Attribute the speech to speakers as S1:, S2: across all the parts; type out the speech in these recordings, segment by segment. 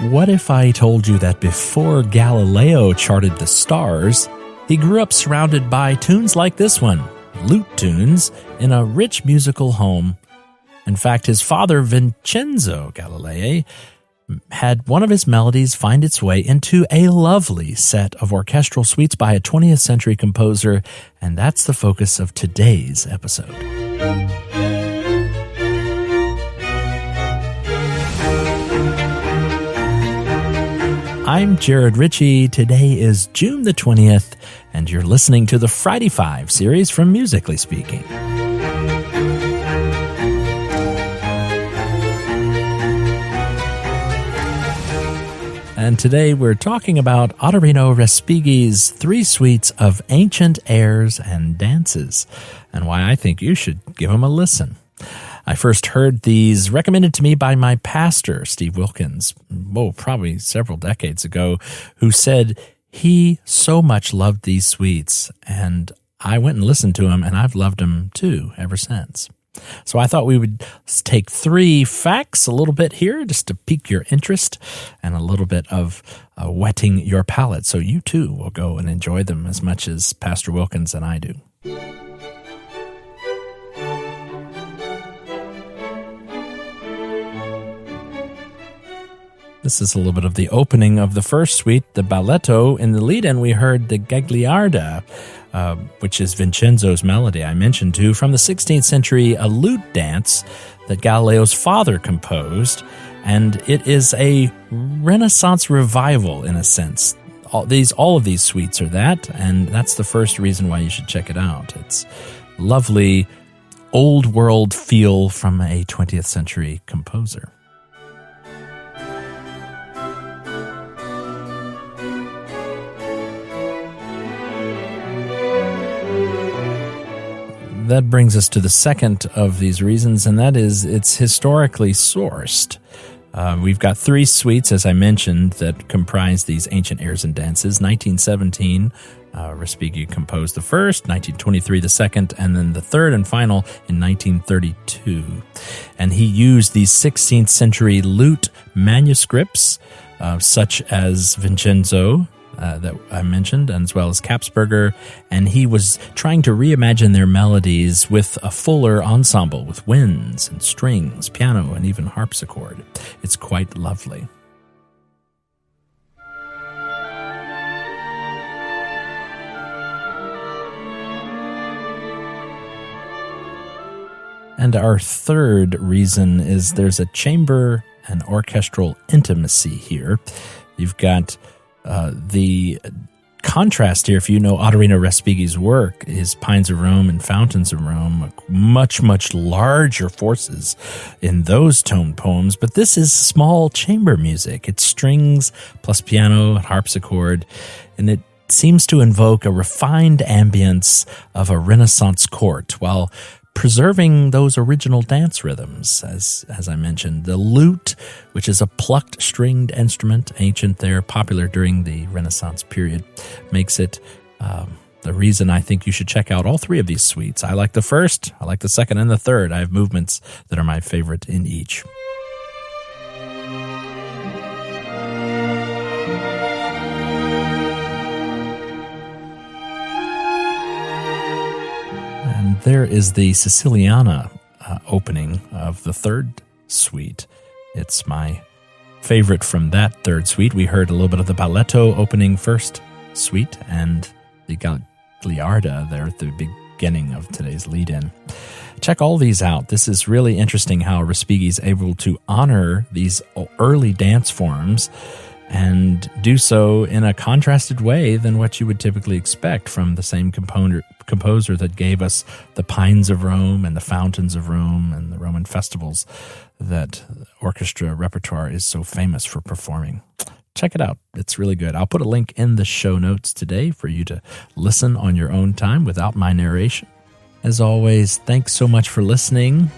S1: What if I told you that before Galileo charted the stars, he grew up surrounded by tunes like this one, lute tunes, in a rich musical home? In fact, his father, Vincenzo Galilei, had one of his melodies find its way into a lovely set of orchestral suites by a 20th century composer, and that's the focus of today's episode. I'm Jared Ritchie. Today is June the 20th, and you're listening to the Friday Five series from Musically Speaking. And today we're talking about Ottorino Respighi's 3 suites of ancient airs and dances, and why I think you should give them a listen. I first heard these recommended to me by my pastor, Steve Wilkins, probably several decades ago, who said he so much loved these suites, and I went and listened to them, and I've loved them too ever since. So I thought we would take 3 facts a little bit here just to pique your interest and a little bit of whetting your palate, so you too will go and enjoy them as much as Pastor Wilkins and I do. This is a little bit of the opening of the first suite, the balletto. In the lead-in, we heard the Gagliarda, which is Vincenzo's melody I mentioned too, from the 16th century, a lute dance that Galileo's father composed, and it is a Renaissance revival in a sense. All of these suites are that, and that's the first reason why you should check it out. It's lovely, old world feel from a 20th century composer. That brings us to the second of these reasons, and that is it's historically sourced. We've got 3 suites, as I mentioned, that comprise these ancient airs and dances. 1917, Respighi composed the first, 1923 the second, and then the third and final in 1932. And he used these 16th century lute manuscripts, such as Vincenzo, that I mentioned, and as well as Kapsberger, and he was trying to reimagine their melodies with a fuller ensemble with winds and strings, piano, and even harpsichord. It's quite lovely. And our third reason is there's a chamber and orchestral intimacy here. You've got the contrast here, if you know Ottorino Respighi's work, his Pines of Rome and Fountains of Rome, much, much larger forces in those tone poems, but this is small chamber music. It's strings plus piano and harpsichord, and it seems to invoke a refined ambience of a Renaissance court, while preserving those original dance rhythms, as I mentioned. The lute, which is a plucked stringed instrument, ancient there, popular during the Renaissance period, makes it the reason I think you should check out all 3 of these suites. I like the first, I like the second, and the third. I have movements that are my favorite in each. And there is the Siciliana opening of the third suite. It's my favorite from that third suite. We heard a little bit of the balletto opening first suite and the Gagliarda there at the beginning of today's lead-in. Check all these out. This is really interesting how Respighi's able to honor these early dance forms and do so in a contrasted way than what you would typically expect from the same composer that gave us the Pines of Rome and the Fountains of Rome and the Roman festivals that orchestra repertoire is so famous for performing. Check it out. It's really good. I'll put a link in the show notes today for you to listen on your own time without my narration. As always, thanks so much for listening.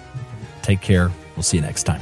S1: Take care. We'll see you next time.